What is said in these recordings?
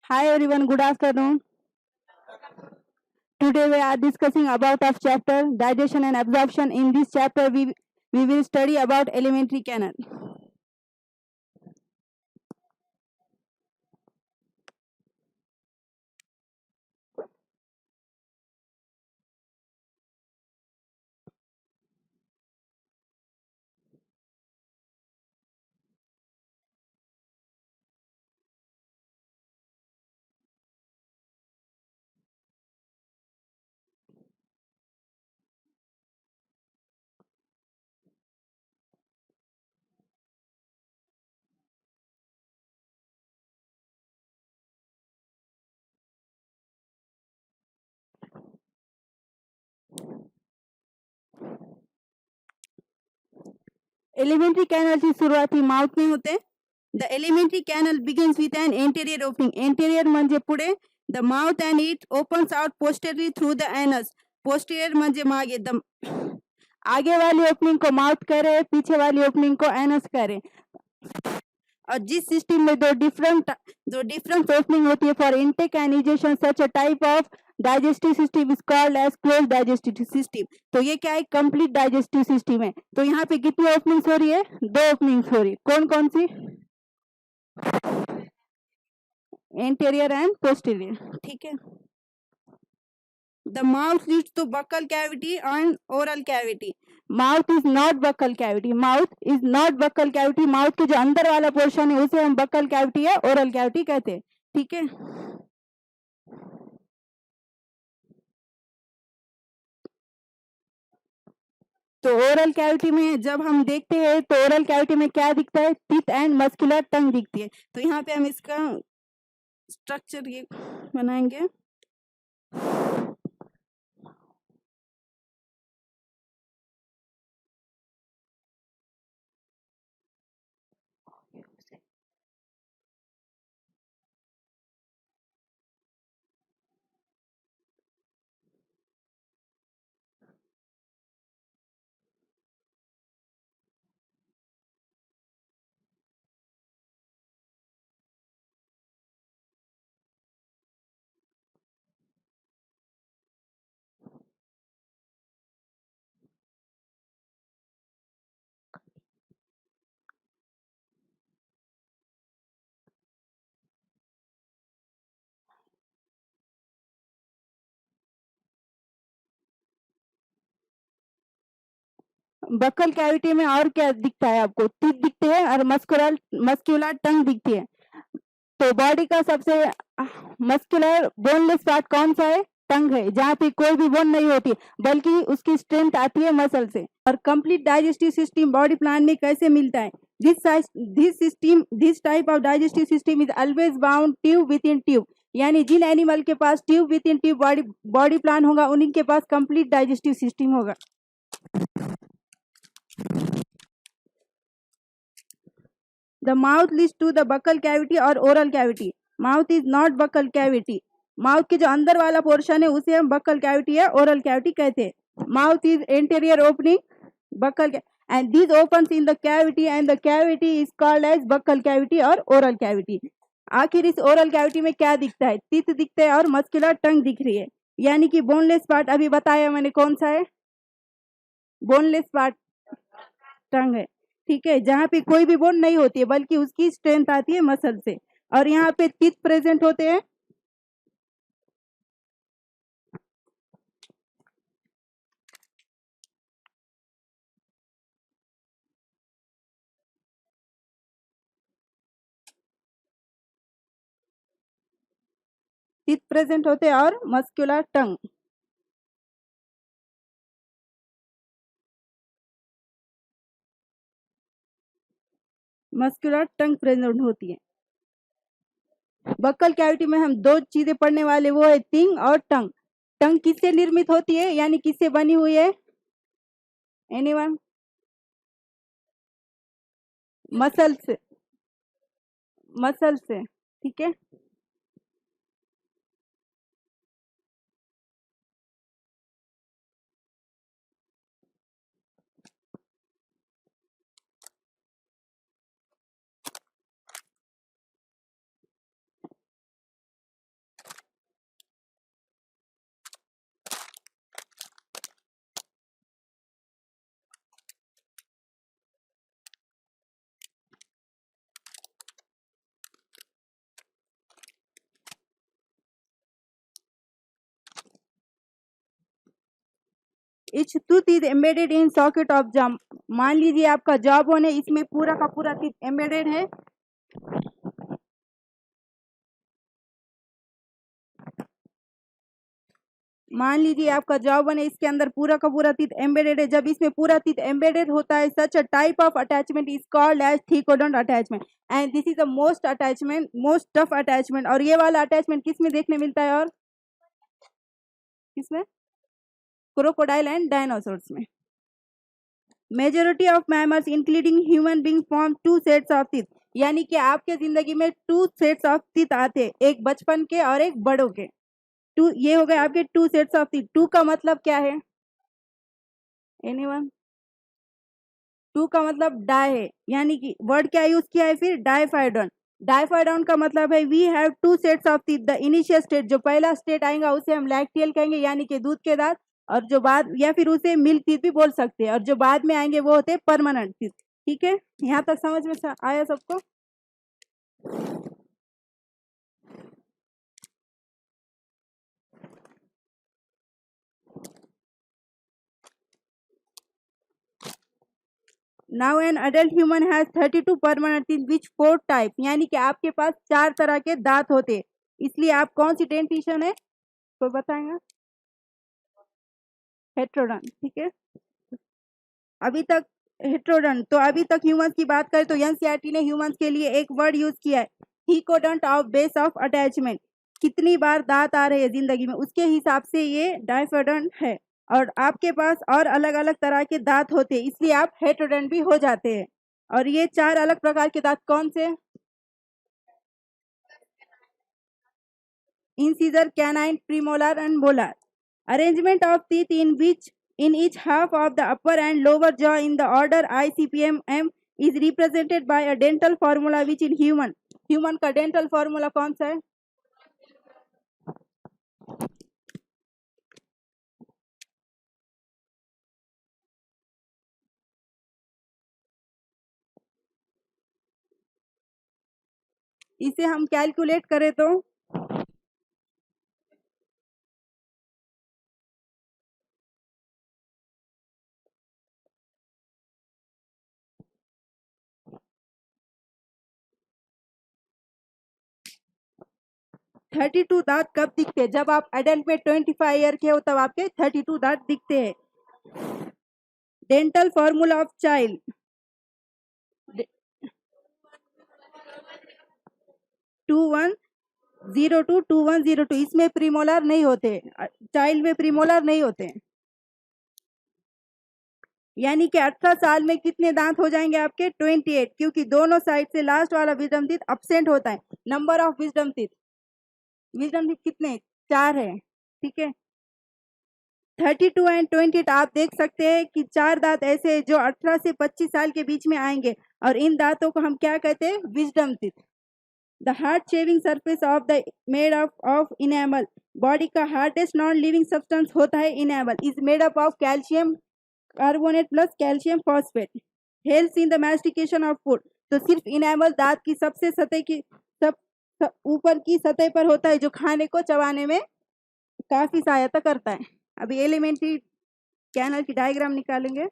Hi everyone, good afternoon. Today we are discussing about of chapter digestion and absorption. In this chapter we will study about alimentary canal. Alimentary canal की सुरुवात ही mouth में होते. The alimentary canal begins with an anterior opening. Anterior म्हणजे पुढे. The mouth and it opens out posteriorly through the anus. Posterior म्हणजे मागे. The आगे वाली ओपनिंग को माउथ कह रहे हैं, पीछे वाली ओपनिंग को एनस कह रहे हैं. और जिस सिस्टम में दो डिफरेंट ओपनिंग होती है for intake and egestion, such a type of digestive system is called as close digestive system. तो ये क्या है? कंप्लीट डाइजेस्टिव सिस्टम है. तो यहाँ पे कितनी ओपनिंग्स हो रही है? 2 ओपनिंग्स हो रही है. कौन कौन सी? Anterior and posterior. ठीक है. The mouth leads to buccal cavity and oral cavity. Mouth is not buccal cavity. Mouth is not buccal cavity. Mouth के जो अंदर वाला पोर्शन है उसे हम buccal cavity या oral cavity कहते हैं. ठीक है. तो ओरल कैविटी में जब हम देखते हैं तो ओरल कैविटी में क्या दिखता है? टीथ एंड मस्कुलर टंग दिखती है. तो यहाँ पे हम इसका स्ट्रक्चर ये बनाएंगे. बकल कैविटी में और क्या दिखता है आपको? टीथ दिखते हैं और मस्कुलर टंग दिखती है. तो बॉडी का सबसे मस्कुलर बोनलेस पार्ट कौन सा है? टंग है, जहाँ पे कोई भी बोन नहीं होती बल्कि उसकी स्ट्रेंथ आती है मसल से. और complete digestive system body plan में कैसे मिलता है? This type of digestive system is always bound tube within tube. यानी जिन एनिमल के पास tube within tube body plan होगा उन्हीं के पास कंप्लीट डाइजेस्टिव सिस्टम होगा. The mouth leads to the buccal cavity or oral cavity. Mouth is not buccal cavity. Mouth के जो अंदर वाला पोर्शन है उसे हम बक्कल कैविटी या ओरल कैविटी कहते हैं. Mouth is anterior opening buccal and this opens in the cavity and the cavity is called as buccal cavity or oral cavity. आखिर इस ओरल कैविटी में क्या दिखता है? टीथ दिखते हैं और मस्कुलर टंग दिख रही है. यानी कि बोनलेस पार्ट अभी बताया मैंने कौन सा है? बोनलेस पार्ट टंग है. ठीक है, जहाँ पे कोई भी बोन नहीं होती है बल्कि उसकी स्ट्रेंथ आती है मसल से. और यहाँ पे टीथ प्रेजेंट होते हैं. टीथ प्रेजेंट होते हैं और मस्कुलर टंग. मस्कुलर टंग प्रेजेंट होती है. बक्कल कैविटी में हम 2 चीजें पढ़ने वाले, वो है टिंग और टंग. टंग किससे निर्मित होती है यानी किससे बनी हुई है? एनीवन? मसल से. मसल से. ठीक है. Etch tooth is embedded in socket of job. मान लीजिए आपका जॉ बोन है, इसमें पूरा का पूरा टीथ एम्बेडेड है। मान लीजिए आपका जॉ बोन है, इसके अंदर पूरा का पूरा टीथ एम्बेडेड है। जब इसमें पूरा टीथ एम्बेडेड होता है, such a type of attachment is called as thecodont attachment and this is the most attachment, most tough attachment. और ये वाला अटैचमेंट किस में देखने मिलता है? और किसमें? क्रोकोडाइल एंड डायनासोर्स में। Majority of mammals including human being form to sets of teeth. यानी कि आपके जिंदगी में टू सेट्स ऑफ टीथ आते हैं, एक बचपन के और एक बड़ों के। टू, ये हो गए आपके two sets of teeth. Two का मतलब क्या है? एनीवन? टू का मतलब डाई है, यानी कि वर्ड क्या यूज किया है फिर? डाइफाइडोन। डाइफाइडोन का मतलब है we have two sets of teeth. The initial state, जो पहला स्टेट आएगा उसे हम लैक्टियल कहेंगे, यानी कि दूध के दांत। और जो बाद, या फिर उसे मिल्क टीथ भी बोल सकते हैं। और जो बाद में आएंगे वो होते हैं परमानेंट टीथ। ठीक है, यहाँ तक समझ में आया सबको? Now an adult human has 32 permanent teeth which 4 type. यानी कि आपके पास 4 तरह के दांत होते हैं। इसलिए आप कौन सी डेंटिशन है कोई बताएंगे? हेट्रोडन। ठीक है, अभी तक हेट्रोडन। तो अभी तक ह्यूमंस की बात करें तो एनसीईआरटी ने ह्यूमंस के लिए एक वर्ड यूज किया है, thecodont of base of attachment. कितनी बार दांत आ रहे हैं जिंदगी में, उसके हिसाब से ये डाइफोडोंट है। और आपके पास और अलग अलग तरह के दांत होते हैं, इसलिए आप हेट्रोडोंट भी हो जाते हैं। और ये 4 अलग प्रकार के दांत कौन से? Incisor, canine, premolar and molar. Arrangement of teeth in which in each half of the upper and lower jaw in the order ICPM is represented by a dental formula which in human का dental formula कौन सा है? इसे हम calculate करें तो 32 दांत कब दिखते हैं? जब आप एडल्ट में 25 ईयर के हो तब आपके 32 दांत दिखते हैं। Dental formula of child 2102 2102। इसमें प्रीमोलर नहीं होते, चाइल्ड में प्रीमोलर नहीं होते। यानी कि 18 साल में कितने दांत हो जाएंगे आपके? 28, क्योंकि दोनों साइड से लास्ट वाला विजडम टीथ अब्सेंट होता है। Number of wisdom teeth, wisdom teeth कितने? 4 है। ठीक है, 32 एंड 28 आप देख सकते हैं कि 4 दांत ऐसे हैं जो 18 से 25 साल के बीच में आएंगे। और इन दांतों को हम क्या कहते हैं? Wisdom teeth. The hard shaving surface of the made of enamel. Body का हार्डेस्ट नॉन लिविंग सब्सटेंस होता है enamel, is made up of calcium carbonate plus calcium phosphate. Helps in the mastication of food. तो सिर्फ enamel दांत की सबसे सतह की ऊपर की सतह पर होता है, जो खाने को चबाने में काफी सहायता करता है। अभी एलिमेंट्री कैनल की डायग्राम निकालेंगे।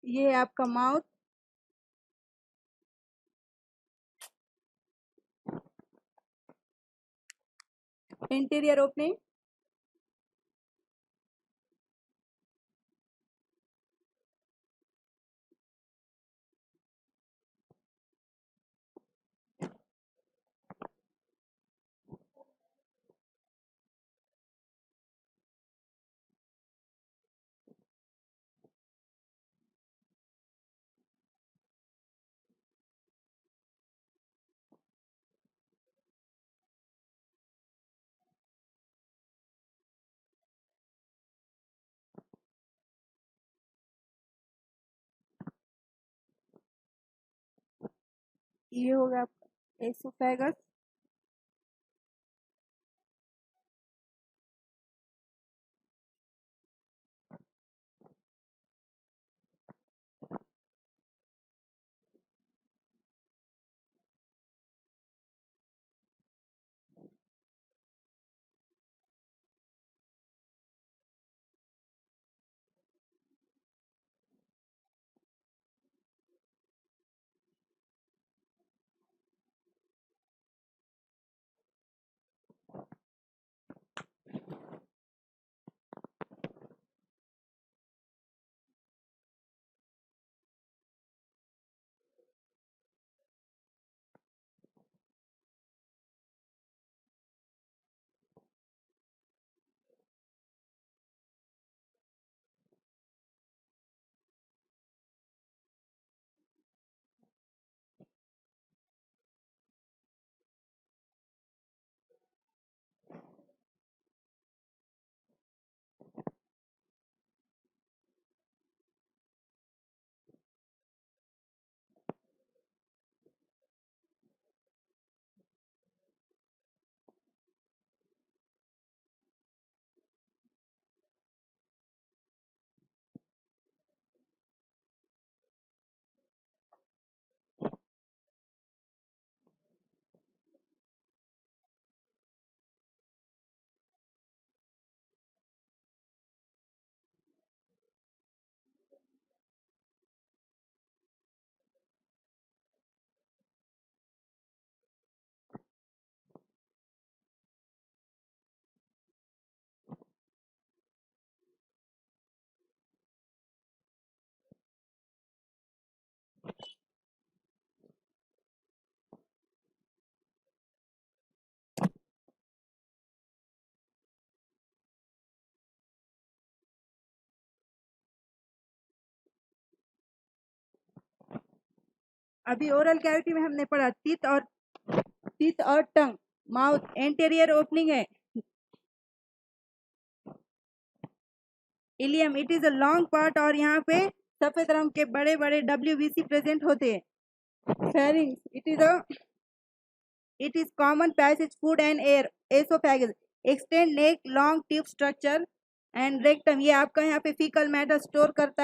ये है आपका माउथ, इंटीरियर ओपनिंग, ये होगा आपका एसोफेगस। अभी ओरल कैविटी में हमने पढ़ा टीथ और टंग। माउथ एंटेरियर ओपनिंग है। Ileum it is a long part और यहाँ पे सफेद रंग के बड़े बड़े WBC प्रेजेंट होते हैं। Pharynx it is common passage food and air. Oesophagus extend neck long tube structure. And rectum ये आपका यहाँ पे फीकल मैटर स्टोर करता है।